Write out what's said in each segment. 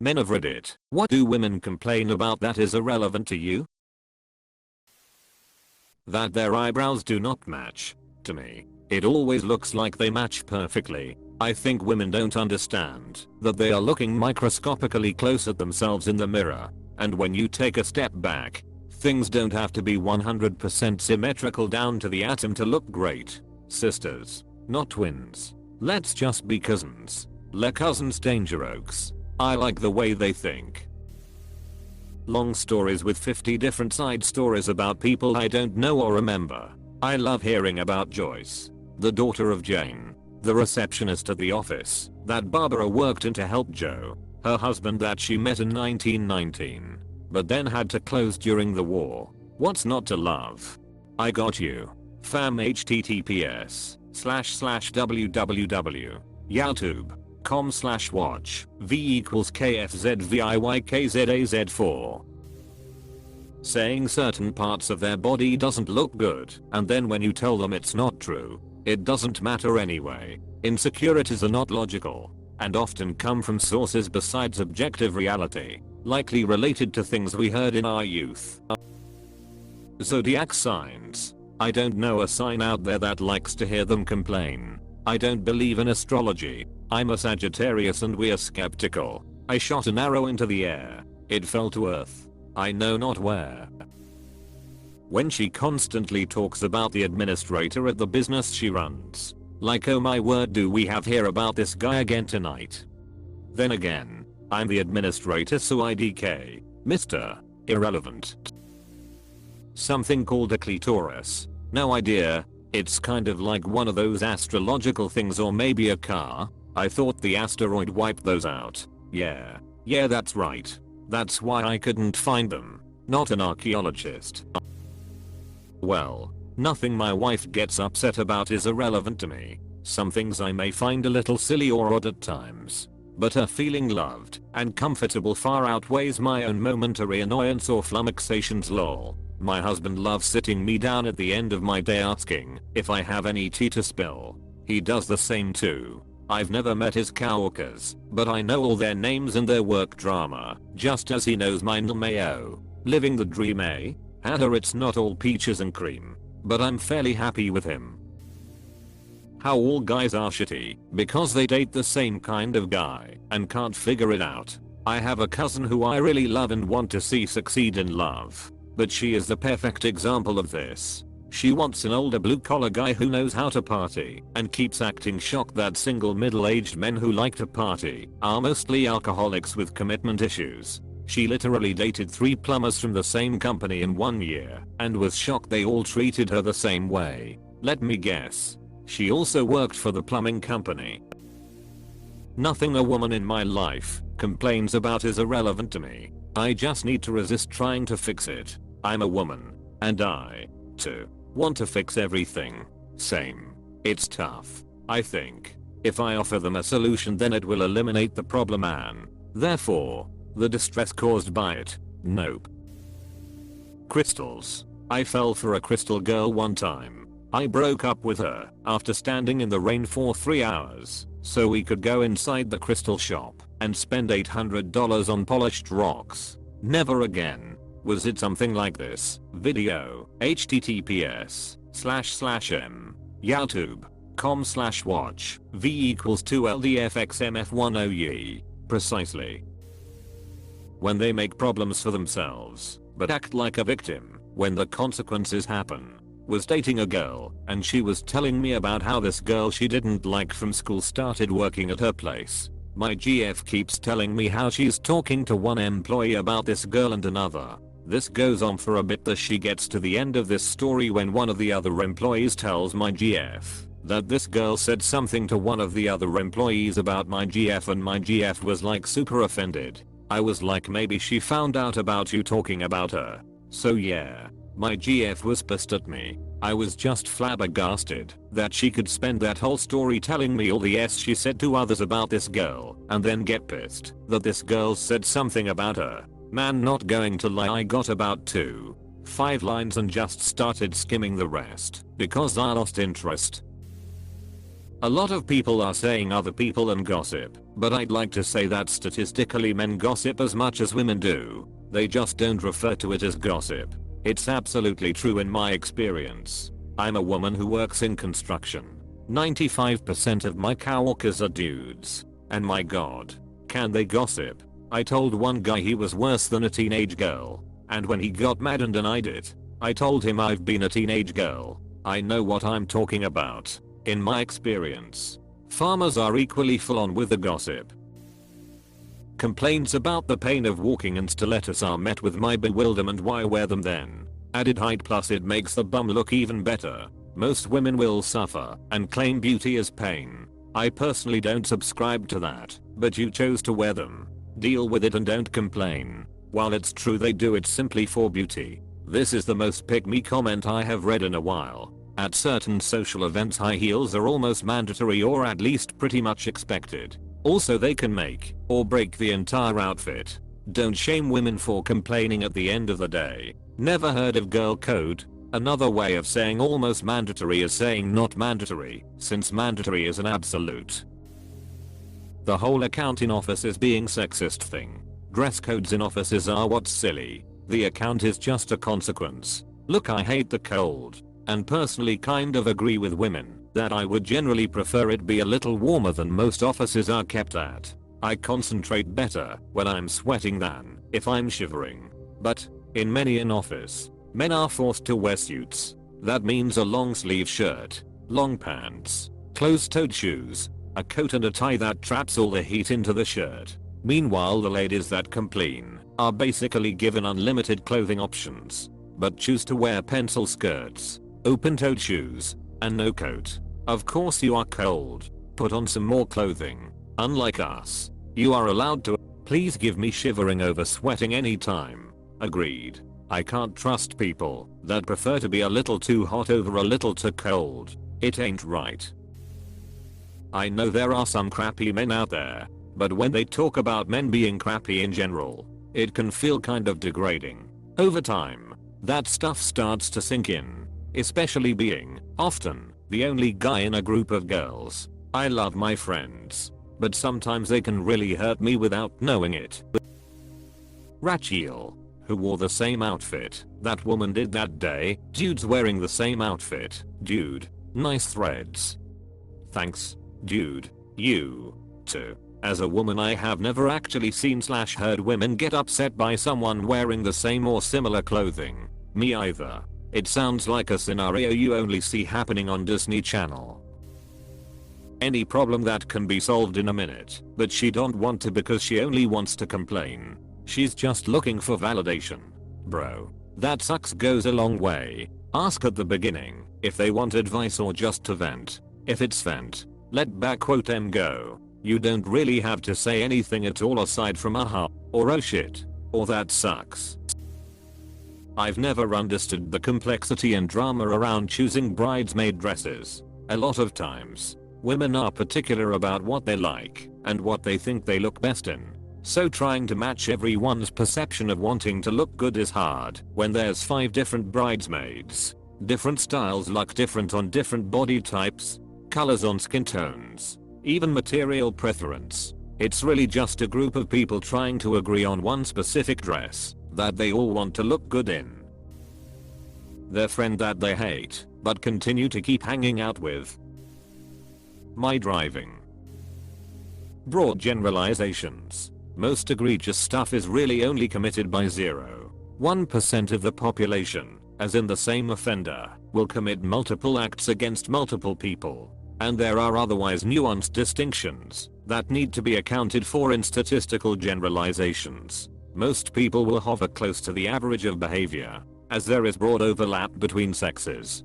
Men of Reddit, what do women complain about that is irrelevant to you? That their eyebrows do not match. To me, it always looks like they match perfectly. I think women don't understand that they are looking microscopically close at themselves in the mirror. And when you take a step back, things don't have to be 100% symmetrical down to the atom to look great. Sisters, not twins. Let's just be cousins. Le cousins danger oaks. I like the way they think. Long stories with 50 different side stories about people I don't know or remember. I love hearing about Joyce, the daughter of Jane, the receptionist at the office that Barbara worked in to help Joe, her husband that she met in 1919, but then had to close during the war. What's not to love? I got you. Fam https://www.youtube.com/watch v=kfzviykzaz4. Saying certain parts of their body doesn't look good, and then when you tell them it's not true, it doesn't matter anyway. Insecurities are not logical, and often come from sources besides objective reality, likely related to things we heard in our youth. Zodiac signs. I don't know a sign out there that likes to hear them complain. I don't believe in astrology. I'm a Sagittarius and we're skeptical. I shot an arrow into the air. It fell to earth. I know not where. When she constantly talks about the administrator at the business she runs. Like, oh my word, do we have hear about this guy again tonight? Then again, I'm the administrator, so IDK. Mr. Irrelevant. Something called a clitoris. No idea. It's kind of like one of those astrological things, or maybe a car. I thought the asteroid wiped those out. Yeah, that's right. That's why I couldn't find them. Not an archaeologist. Well, nothing my wife gets upset about is irrelevant to me. Some things I may find a little silly or odd at times, but her feeling loved and comfortable far outweighs my own momentary annoyance or flummoxations. Lol. My husband loves sitting me down at the end of my day asking if I have any tea to spill. He does the same too. I've never met his coworkers, but I know all their names and their work drama, just as he knows mine. Mayo. Living the dream, eh? Hadder, it's not all peaches and cream, but I'm fairly happy with him. How all guys are shitty because they date the same kind of guy and can't figure it out. I have a cousin who I really love and want to see succeed in love, but she is the perfect example of this. She wants an older blue-collar guy who knows how to party and keeps acting shocked that single middle-aged men who like to party are mostly alcoholics with commitment issues. She literally dated 3 plumbers from the same company in 1 year and was shocked they all treated her the same way. Let me guess. She also worked for the plumbing company. Nothing a woman in my life complains about is irrelevant to me. I just need to resist trying to fix it. I'm a woman, and I, too, want to fix everything. Same. It's tough. I think if I offer them a solution, then it will eliminate the problem and, therefore, the distress caused by it. Nope. Crystals. I fell for a crystal girl one time. I broke up with her after standing in the rain for 3 hours so we could go inside the crystal shop and spend $800 on polished rocks. Never again. Was it something like this? Video. https://m youtube.com/watch v=2ldfxmf10ye. Precisely. When they make problems for themselves but act like a victim when the consequences happen. Was dating a girl and she was telling me about how this girl she didn't like from school started working at her place. My GF keeps telling me how she's talking to one employee about this girl and another. This goes on for a bit as she gets to the end of this story when one of the other employees tells my GF that this girl said something to one of the other employees about my GF, and my GF was like super offended. I was like, maybe she found out about you talking about her. So yeah, my GF was pissed at me. I was just flabbergasted that she could spend that whole story telling me all the she said to others about this girl and then get pissed that this girl said something about her. Man, not going to lie, I got about 2-5 lines and just started skimming the rest because I lost interest. A lot of people are saying other people and gossip, but I'd like to say that statistically men gossip as much as women do. They just don't refer to it as gossip. It's absolutely true in my experience. I'm a woman who works in construction. 95% of my coworkers are dudes. And my god, can they gossip? I told one guy he was worse than a teenage girl. And when he got mad and denied it, I told him I've been a teenage girl. I know what I'm talking about. In my experience, farmers are equally full on with the gossip. Complaints about the pain of walking in stilettos are met with my bewilderment. Why wear them then? Added height plus it makes the bum look even better. Most women will suffer and claim beauty as pain. I personally don't subscribe to that, but you chose to wear them. Deal with it and don't complain. While it's true they do it simply for beauty, this is the most pick-me comment I have read in a while. At certain social events high heels are almost mandatory or at least pretty much expected. Also they can make or break the entire outfit. Don't shame women for complaining at the end of the day. Never heard of girl code? Another way of saying almost mandatory is saying not mandatory, since mandatory is an absolute. The whole account in office is being sexist thing. Dress codes in offices are what's silly. The account is just a consequence. Look, I hate the cold. And personally kind of agree with women that I would generally prefer it be a little warmer than most offices are kept at. I concentrate better when I'm sweating than if I'm shivering. But in many an office, men are forced to wear suits. That means a long sleeve shirt, long pants, closed-toed shoes, a coat and a tie that traps all the heat into the shirt. Meanwhile the ladies that complain are basically given unlimited clothing options, but choose to wear pencil skirts, open-toed shoes, and no coat. Of course you are cold. Put on some more clothing. Unlike us, you are allowed to. Please give me shivering over sweating anytime. Agreed. I can't trust people that prefer to be a little too hot over a little too cold. It ain't right. I know there are some crappy men out there, but when they talk about men being crappy in general, it can feel kind of degrading. Over time, that stuff starts to sink in. Especially being, often, the only guy in a group of girls. I love my friends, but sometimes they can really hurt me without knowing it. Rachel, who wore the same outfit that woman did that day. Dude's wearing the same outfit. Dude, nice threads. Thanks, dude. You, too. As a woman I have never actually seen/heard women get upset by someone wearing the same or similar clothing. Me either. It sounds like a scenario you only see happening on Disney Channel. Any problem that can be solved in a minute, but she don't want to because she only wants to complain. She's just looking for validation. Bro, that sucks goes a long way. Ask at the beginning if they want advice or just to vent. If it's vent, let back quote em go. You don't really have to say anything at all aside from aha, or oh shit, or that sucks. I've never understood the complexity and drama around choosing bridesmaid dresses. A lot of times, women are particular about what they like and what they think they look best in. So trying to match everyone's perception of wanting to look good is hard when there's 5 different bridesmaids. Different styles look different on different body types, colors on skin tones, even material preference. It's really just a group of people trying to agree on one specific dress that they all want to look good in. Their friend that they hate, but continue to keep hanging out with. My driving. Broad generalizations. Most egregious stuff is really only committed by 0.1% of the population, as in the same offender will commit multiple acts against multiple people. And there are otherwise nuanced distinctions that need to be accounted for in statistical generalizations. Most people will hover close to the average of behavior, as there is broad overlap between sexes.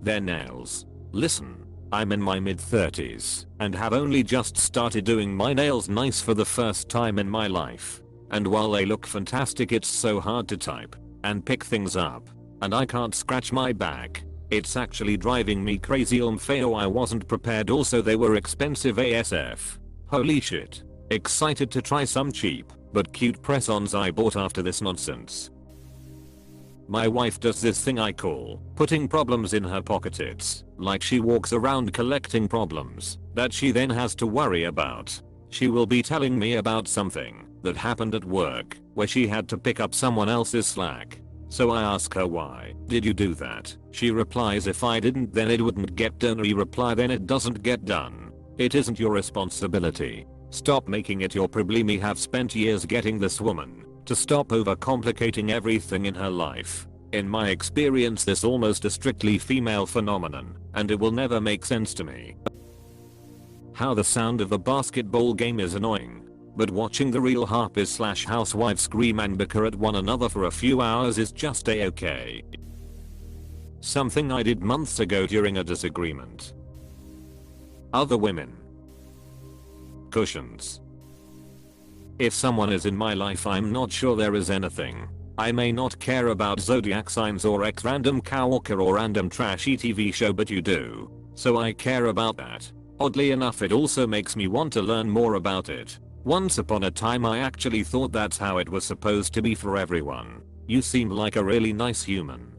Their nails. Listen, I'm in my mid-30s and have only just started doing my nails nice for the first time in my life. And while they look fantastic, it's so hard to type and pick things up, and I can't scratch my back. It's actually driving me crazy. Feo, I wasn't prepared. Also they were expensive ASF. Holy shit. Excited to try some cheap but cute press-ons I bought after this nonsense. My wife does this thing I call putting problems in her pockets, like she walks around collecting problems that she then has to worry about. She will be telling me about something that happened at work where she had to pick up someone else's slack. So I ask her, why did you do that? She replies, if I didn't then it wouldn't get done. I reply, then it doesn't get done. It isn't your responsibility. Stop making it your problem. We have spent years getting this woman to stop overcomplicating everything in her life. In my experience this almost a strictly female phenomenon, and it will never make sense to me. How the sound of a basketball game is annoying, but watching the real harpies/housewives scream and bicker at one another for a few hours is just a-okay. Something I did months ago during a disagreement. Other women. Cushions. If someone is in my life I'm not sure there is anything. I may not care about zodiac signs or X random coworker or random trashy TV show, but you do. So I care about that. Oddly enough it also makes me want to learn more about it. Once upon a time I actually thought that's how it was supposed to be for everyone. You seem like a really nice human.